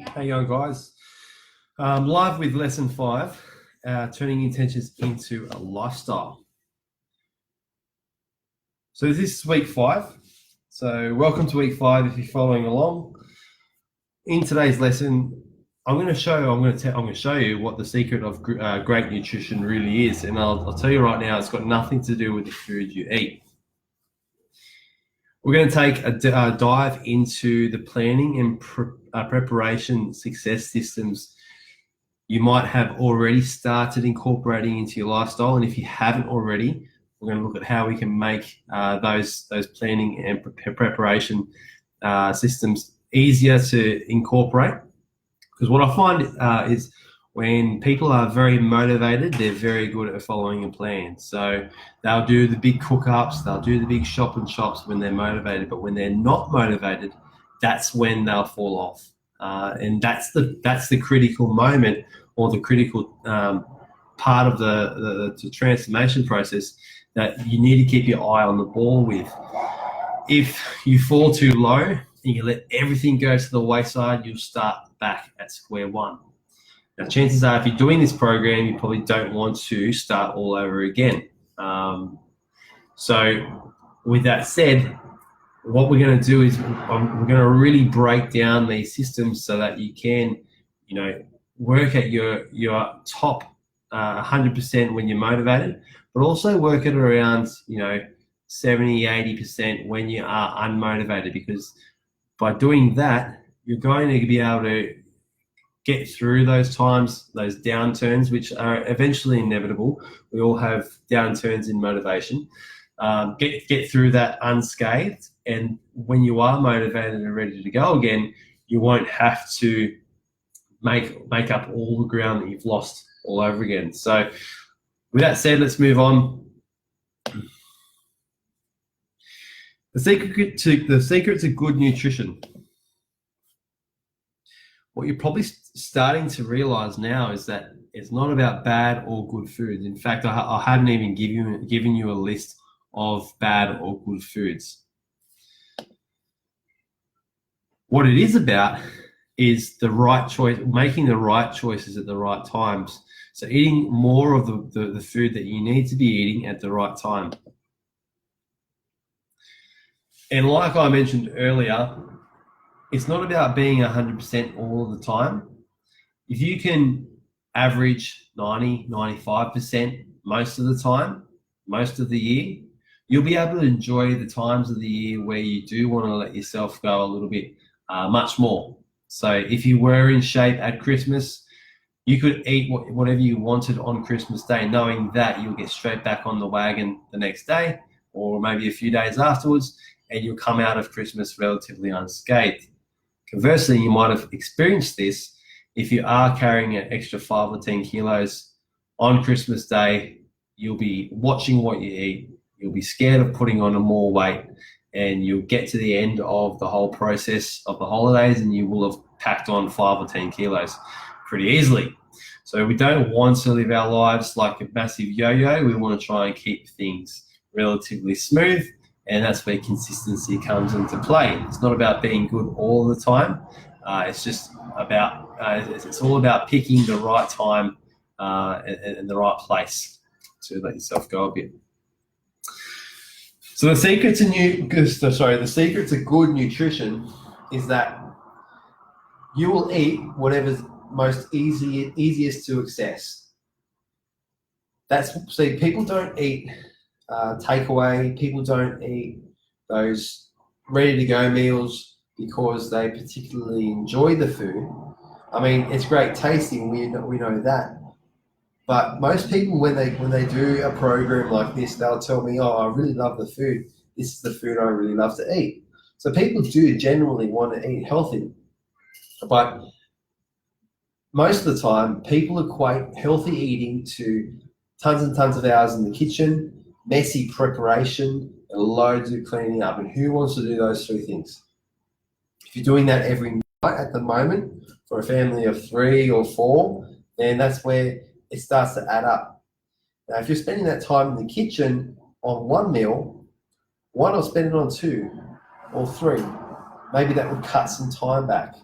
How you going, guys? Live with lesson 5, turning intentions into a lifestyle. So this is week 5. So welcome to week 5 if you're following along. In today's lesson, I'm going to show you what the secret of great nutrition really is, and I'll tell you right now, it's got nothing to do with the food you eat. We're going to take a dive into the planning and preparation success systems you might have already started incorporating into your lifestyle. And if you haven't already, we're going to look at how we can make those planning and preparation systems easier to incorporate. Because what I find is when people are very motivated, they're very good at following a plan. So they'll do the big Cookups, they'll do the big shop and shops when they're motivated, but when they're not motivated, that's when they'll fall off. And that's the critical moment, or the critical part of the transformation process that you need to keep your eye on the ball with. If you fall too low and you let everything go to the wayside, you'll start back at square one. Now, chances are, if you're doing this program, you probably don't want to start all over again. So with that said, what we're going to do is we're going to really break down these systems so that you can, work at your top 100% when you're motivated, but also work at around, 70, 80% when you are unmotivated, because by doing that, you're going to be able to get through those times, those downturns, which are eventually inevitable. We all have downturns in motivation. Get through that unscathed, and when you are motivated and ready to go again, you won't have to make up all the ground that you've lost all over again. So with that said, let's move on. The secret to good nutrition. What you're probably starting to realize now is that it's not about bad or good foods. In fact, I haven't even given you a list of bad or good foods. What it is about is the right choice, making the right choices at the right times. So eating more of the food that you need to be eating at the right time. And like I mentioned earlier, it's not about being 100% all of the time. If you can average 90, 95% most of the time, most of the year, you'll be able to enjoy the times of the year where you do want to let yourself go a little bit much more. So if you were in shape at Christmas, you could eat whatever you wanted on Christmas Day, knowing that you'll get straight back on the wagon the next day, or maybe a few days afterwards, and you'll come out of Christmas relatively unscathed. Conversely, you might have experienced this if you are carrying an extra 5 or 10 kilos on Christmas Day. You'll be watching what you eat. You'll be scared of putting on more weight, and you'll get to the end of the whole process of the holidays and you will have packed on 5 or 10 kilos pretty easily. So we don't want to live our lives like a massive yo-yo. We want to try and keep things relatively smooth. And that's where consistency comes into play. It's not about being good all the time. It's just about, it's all about picking the right time and the right place to let yourself go a bit. So the secret to good nutrition is that you will eat whatever's most easiest to access. People don't eat takeaway. People don't eat those ready-to-go meals because they particularly enjoy the food. I mean, it's great tasting. We know that. But most people, when they do a program like this, they'll tell me, "Oh, I really love the food. This is the food I really love to eat." So people do generally want to eat healthy, but most of the time, people equate healthy eating to tons and tons of hours in the kitchen, messy preparation, and loads of cleaning up. And who wants to do those 3 things? If you're doing that every night at the moment for a family of 3 or 4, then that's where it starts to add up. Now, if you're spending that time in the kitchen on one meal, why not spend it on 2 or 3? Maybe that would cut some time back.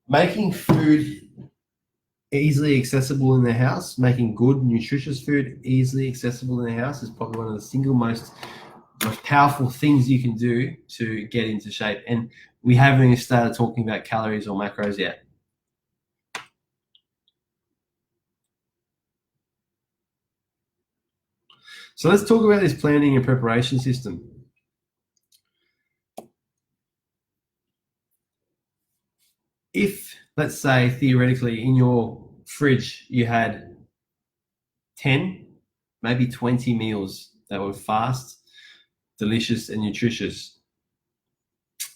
Making food easily accessible in the house, making good, nutritious food easily accessible in the house is probably one of the single most powerful things you can do to get into shape. And we haven't even started talking about calories or macros yet. So let's talk about this planning and preparation system. If, let's say, theoretically, in your fridge, you had 10, maybe 20 meals that were fast, delicious, and nutritious.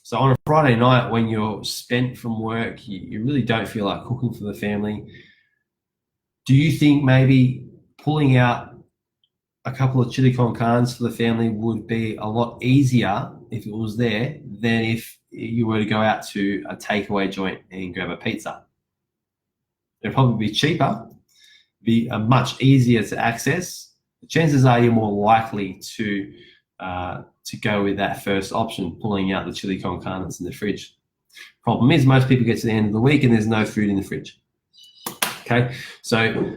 So on a Friday night, when you're spent from work, you really don't feel like cooking for the family. Do you think maybe pulling out a couple of chili con carnes for the family would be a lot easier if it was there than if you were to go out to a takeaway joint and grab a pizza? It'd probably be cheaper, be much easier to access. The chances are you're more likely to go with that first option, pulling out the chili con carnes in the fridge. Problem is, most people get to the end of the week and there's no food in the fridge. Okay, so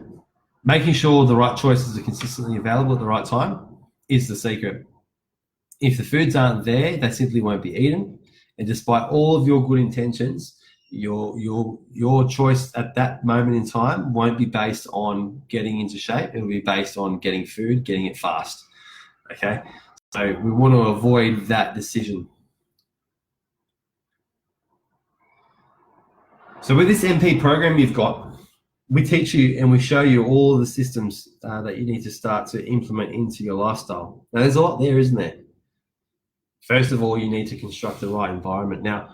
making sure the right choices are consistently available at the right time is the secret. If the foods aren't there, they simply won't be eaten. And despite all of your good intentions, your choice at that moment in time won't be based on getting into shape. It'll be based on getting food, getting it fast. Okay, so we want to avoid that decision. So with this MP program you've got, we teach you and we show you all of the systems that you need to start to implement into your lifestyle. Now, there's a lot there, isn't there? First of all, you need to construct the right environment. Now,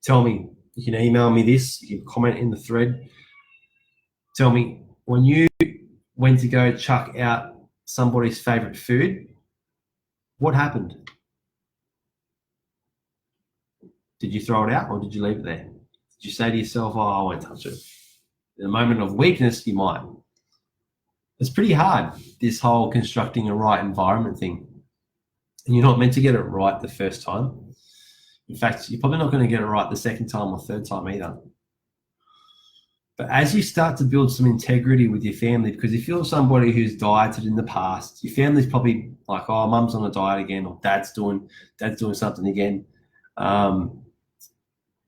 tell me, you can email me this, you can comment in the thread. Tell me, when you went to go chuck out somebody's favorite food, what happened? Did you throw it out or did you leave it there? Did you say to yourself, oh, I won't touch it? In a moment of weakness, you might. It's pretty hard, this whole constructing a right environment thing. And you're not meant to get it right the first time. In fact, you're probably not going to get it right the second time or third time either. But as you start to build some integrity with your family, because if you're somebody who's dieted in the past, your family's probably like, oh, mum's on a diet again, or dad's doing something again.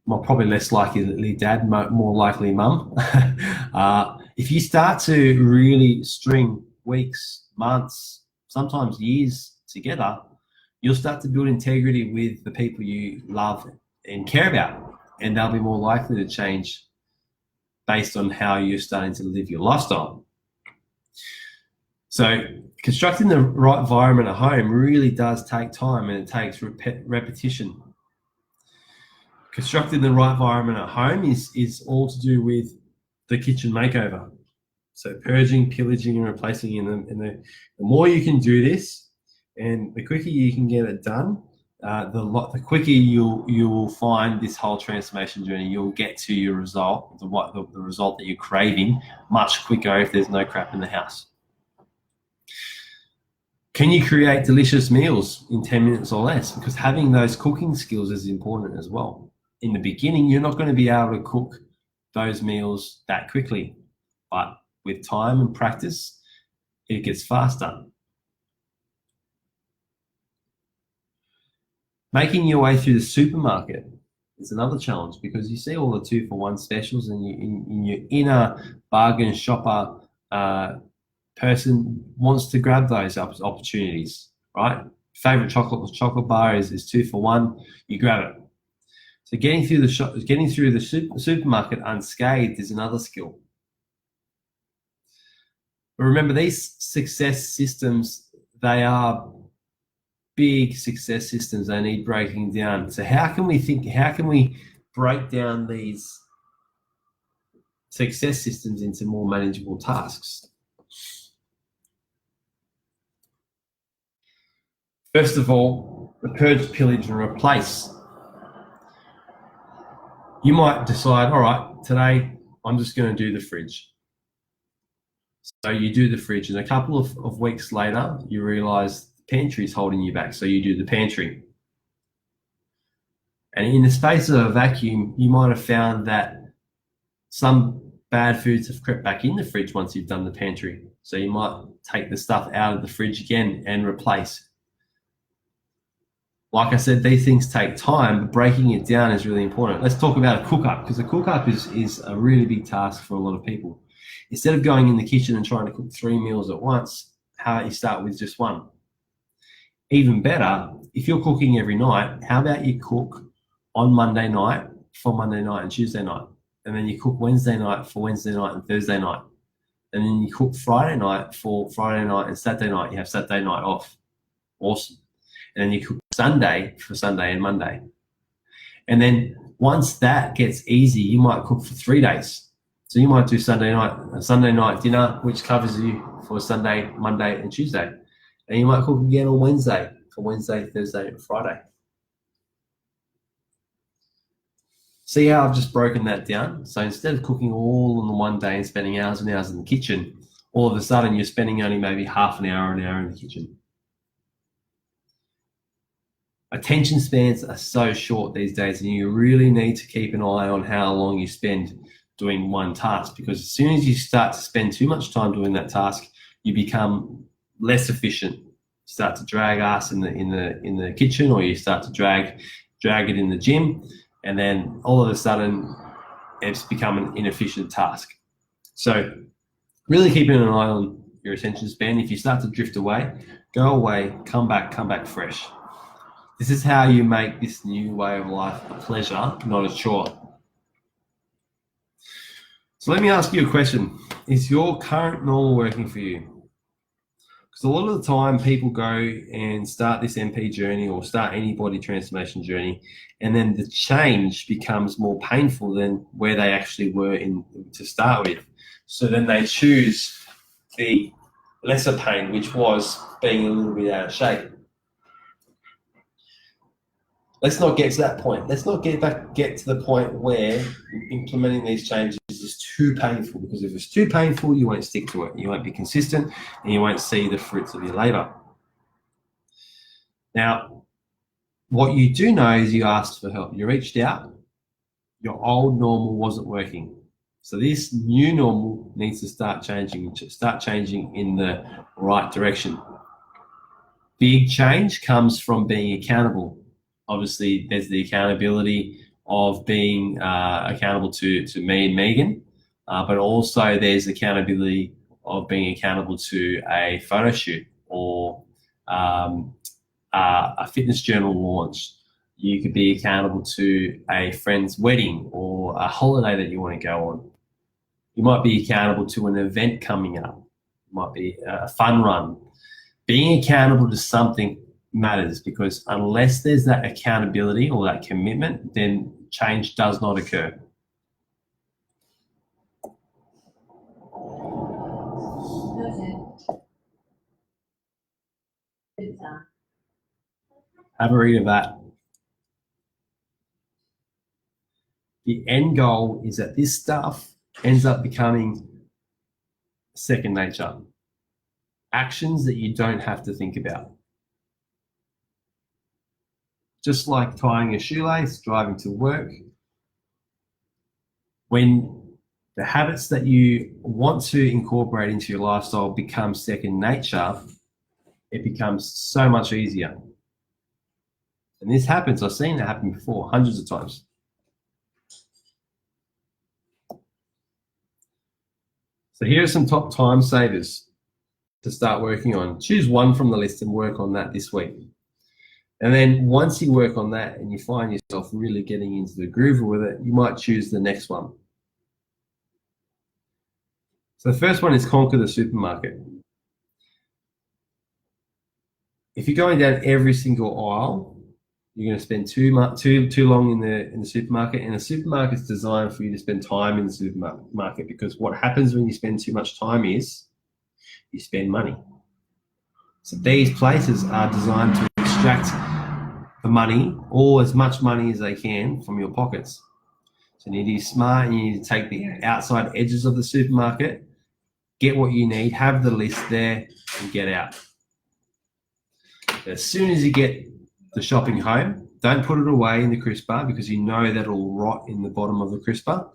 Well, probably less likely dad, more likely mum. If you start to really string weeks, months, sometimes years together, you'll start to build integrity with the people you love and care about, and they'll be more likely to change based on how you're starting to live your lifestyle. So constructing the right environment at home really does take time, and it takes repetition. Constructing the right environment at home is all to do with the kitchen makeover. So purging, pillaging, and replacing. The more you can do this, and the quicker you can get it done, the quicker you will find this whole transformation journey. You'll get to your result, the result that you're craving, much quicker if there's no crap in the house. Can you create delicious meals in 10 minutes or less? Because having those cooking skills is important as well. In the beginning, you're not going to be able to cook those meals that quickly, but with time and practice, it gets faster. Making your way through the supermarket is another challenge, because you see all the 2-for-1 specials, and your inner bargain shopper person wants to grab those opportunities, right? Favorite chocolate bar is 2-for-1. You grab it. So getting through the supermarket unscathed is another skill. But remember, these success systems, they are big success systems. They need breaking down. So how can we break down these success systems into more manageable tasks? First of all, the purge, pillage, and replace. You might decide, all right, today I'm just going to do the fridge. So you do the fridge, and a couple of weeks later, you realize the pantry is holding you back. So you do the pantry. And in the space of a vacuum, you might have found that some bad foods have crept back in the fridge once you've done the pantry. So you might take the stuff out of the fridge again and replace. Like I said, these things take time, but breaking it down is really important. Let's talk about a cook-up, because a cook-up is a really big task for a lot of people. Instead of going in the kitchen and trying to cook 3 meals at once, how about you start with just one? Even better, if you're cooking every night, how about you cook on Monday night for Monday night and Tuesday night? And then you cook Wednesday night for Wednesday night and Thursday night. And then you cook Friday night for Friday night and Saturday night. You have Saturday night off. Awesome. And then you cook Sunday for Sunday and Monday. And then once that gets easy, you might cook for 3 days. So you might do Sunday night dinner, which covers you for Sunday, Monday, and Tuesday. And you might cook again on Wednesday for Wednesday, Thursday, and Friday. See how I've just broken that down? So instead of cooking all in the one day and spending hours and hours in the kitchen, all of a sudden you're spending only maybe half an hour in the kitchen. Attention spans are so short these days, and you really need to keep an eye on how long you spend doing one task, because as soon as you start to spend too much time doing that task, you become less efficient. You start to drag ass in the kitchen, or you start to drag it in the gym, and then all of a sudden it's become an inefficient task. So really keeping an eye on your attention span. If you start to drift away, go away, come back fresh. This is how you make this new way of life a pleasure, not a chore. So let me ask you a question. Is your current normal working for you? Because a lot of the time people go and start this MP journey or start any body transformation journey, and then the change becomes more painful than where they actually were to start with. So then they choose the lesser pain, which was being a little bit out of shape. Let's not get to that point. Let's not get to the point where implementing these changes is too painful, because if it's too painful, you won't stick to it. You won't be consistent, and you won't see the fruits of your labor. Now, what you do know is you asked for help. You reached out. Your old normal wasn't working. So this new normal needs to start changing in the right direction. Big change comes from being accountable. Obviously, there's the accountability of being accountable to me and Megan, but also there's accountability of being accountable to a photo shoot or a fitness journal launch. You could be accountable to a friend's wedding or a holiday that you want to go on. You might be accountable to an event coming up. It might be a fun run. Being accountable to something matters, because unless there's that accountability or that commitment, then change does not occur. Have a read of that. The end goal is that this stuff ends up becoming second nature. Actions that you don't have to think about. Just like tying a shoelace, driving to work. When the habits that you want to incorporate into your lifestyle become second nature, it becomes so much easier. And this happens, I've seen it happen before, hundreds of times. So here are some top time savers to start working on. Choose one from the list and work on that this week. And then once you work on that and you find yourself really getting into the groove with it, you might choose the next one. So the first one is conquer the supermarket. If you're going down every single aisle, you're going to spend too long in the supermarket, and the supermarket's designed for you to spend time in the supermarket, because what happens when you spend too much time is you spend money. So these places are designed to extract the money, or as much money as they can, from your pockets. So you need to be smart, and you need to take the outside edges of the supermarket, get what you need, have the list there, and get out. As soon as you get the shopping home, Don't put it away in the crisper because you know that'll rot in the bottom of the crisper.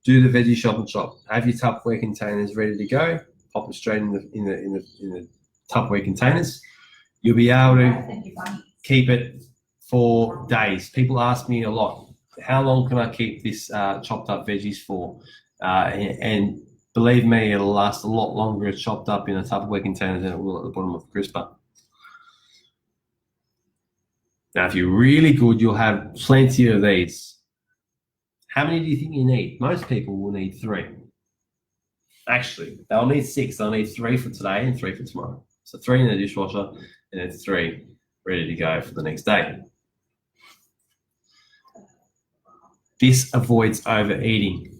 Do the veggie shop and shop. Have your Tupperware containers ready to go. Pop it straight in the Tupperware containers. You'll be able to keep it for days. People ask me a lot, how long can I keep this chopped up veggies for? And believe me, it'll last a lot longer chopped up in a Tupperware container than it will at the bottom of the crisper. Now, if you're really good, you'll have plenty of these. How many do you think you need? Most people will need 3. Actually, they'll need 6. They'll need 3 for today and 3 for tomorrow. So 3 in the dishwasher and then 3 ready to go for the next day. This avoids overeating.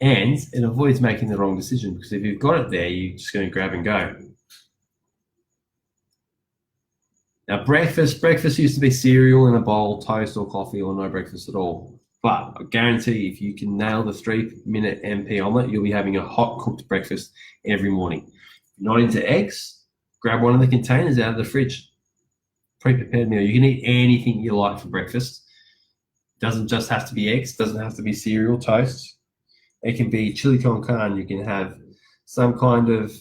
And it avoids making the wrong decision, because if you've got it there, you're just going to grab and go. Now, breakfast used to be cereal in a bowl, toast or coffee, or no breakfast at all. But I guarantee if you can nail the 3-minute MP omelette, you'll be having a hot cooked breakfast every morning. If you're not into eggs, grab one of the containers out of the fridge. Pre-prepared meal. You can eat anything you like for breakfast. Doesn't just have to be eggs, doesn't have to be cereal, toast. It can be chili con carne. You can have some kind of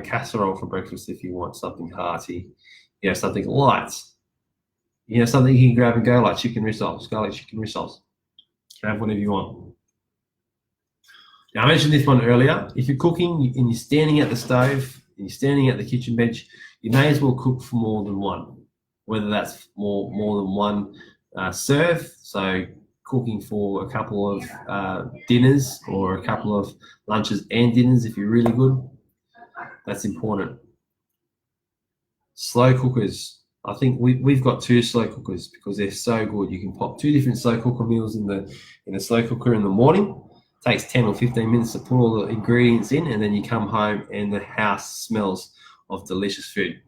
casserole for breakfast if you want something hearty. You have something light. You have something you can grab and go, like chicken rissoles, garlic chicken rissoles. You can have whatever you want. Now, I mentioned this one earlier. If you're cooking and you're standing at the stove, and you're standing at the kitchen bench, you may as well cook for more than one. Whether that's more than one serve, so cooking for a couple of dinners or a couple of lunches and dinners if you're really good, that's important. Slow cookers. I think we've got 2 slow cookers because they're so good. You can pop 2 different slow cooker meals in the slow cooker in the morning. It takes 10 or 15 minutes to put all the ingredients in, and then you come home and the house smells of delicious food.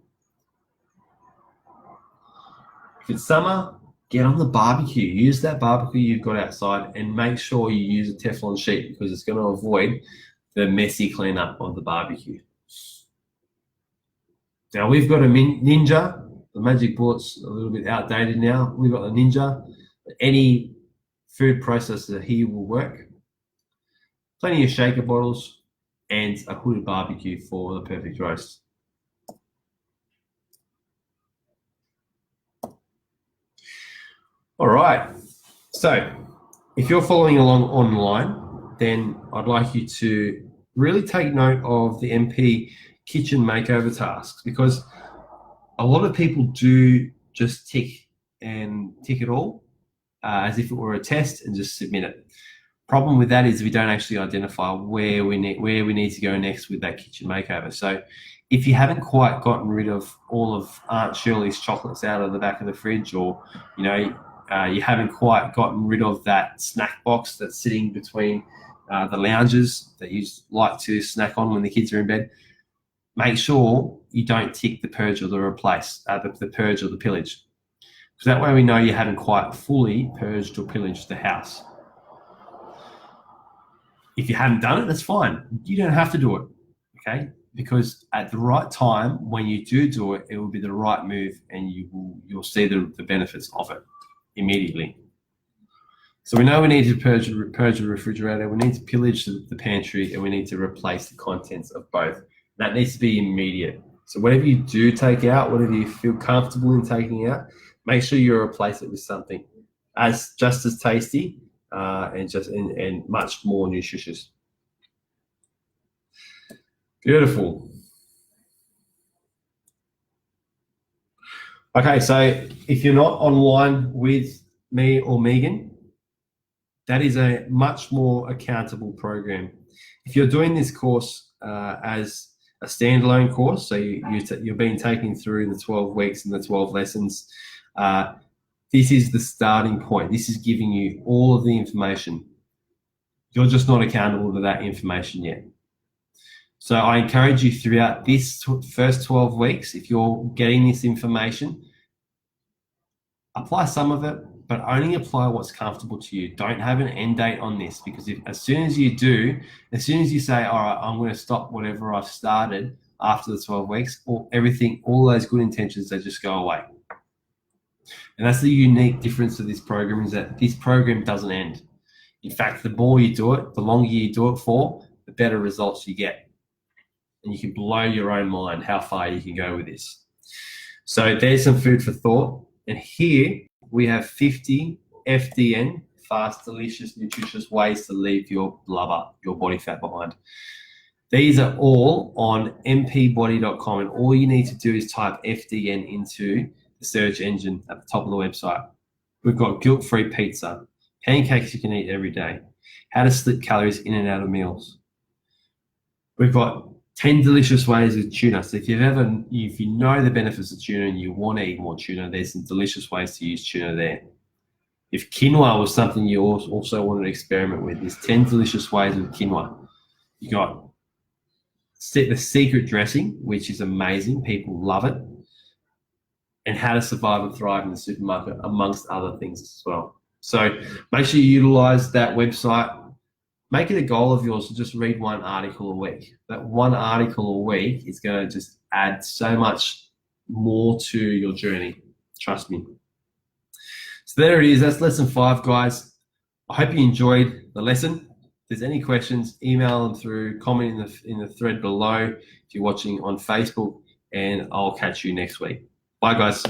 If it's summer, get on the barbecue. Use that barbecue you've got outside and make sure you use a Teflon sheet, because it's going to avoid the messy cleanup of the barbecue. Now, we've got a Ninja. The Magic Bullet's a little bit outdated now. We've got the Ninja. Any food processor here will work. Plenty of shaker bottles and a hooded barbecue for the perfect roast. All right. So if you're following along online, then I'd like you to really take note of the MP kitchen makeover tasks, because a lot of people do just tick it all as if it were a test and just submit it. Problem with that is we don't actually identify where we need to go next with that kitchen makeover. So if you haven't quite gotten rid of all of Aunt Shirley's chocolates out of the back of the fridge, or you haven't quite gotten rid of that snack box that's sitting between the lounges that you like to snack on when the kids are in bed, make sure you don't tick the purge or the replace, the purge or the pillage. Because that way we know you haven't quite fully purged or pillaged the house. If you haven't done it, that's fine. You don't have to do it, okay? Because at the right time, when you do it, it will be the right move, and you'll see the benefits of it immediately. So we know we need to purge the refrigerator, we need to pillage the pantry, and we need to replace the contents of both. That needs to be immediate. So whatever you do take out, whatever you feel comfortable in taking out, make sure you replace it with something just as tasty and much more nutritious. Beautiful. Okay, so if you're not online with me or Megan, that is a much more accountable program. If you're doing this course as a standalone course, so you're being taken through the 12 weeks and the 12 lessons, this is the starting point. This is giving you all of the information. You're just not accountable to that information yet. So I encourage you throughout this first 12 weeks, if you're getting this information, apply some of it, but only apply what's comfortable to you. Don't have an end date on this, because as soon as you say, all right, I'm going to stop whatever I've started after the 12 weeks, all those good intentions, they just go away. And that's the unique difference of this program, is that this program doesn't end. In fact, the more you do it, the longer you do it for, the better results you get. And you can blow your own mind how far you can go with this. So there's some food for thought. And here we have 50 FDN, fast, delicious, nutritious ways to leave your blubber, your body fat behind. These are all on mpbody.com, and all you need to do is type FDN into the search engine at the top of the website. We've got guilt-free pizza, pancakes you can eat every day, how to split calories in and out of meals. We've got 10 delicious ways with tuna. So if you know the benefits of tuna and you want to eat more tuna, there's some delicious ways to use tuna there. If quinoa was something you also wanted to experiment with, there's 10 delicious ways with quinoa. You got the secret dressing, which is amazing. People love it. And how to survive and thrive in the supermarket, amongst other things as well. So make sure you utilize that website. Make it a goal of yours to just read one article a week. That one article a week is going to just add so much more to your journey. Trust me. So there it is. That's lesson 5, guys. I hope you enjoyed the lesson. If there's any questions, email them through, comment in the thread below if you're watching on Facebook, and I'll catch you next week. Bye, guys.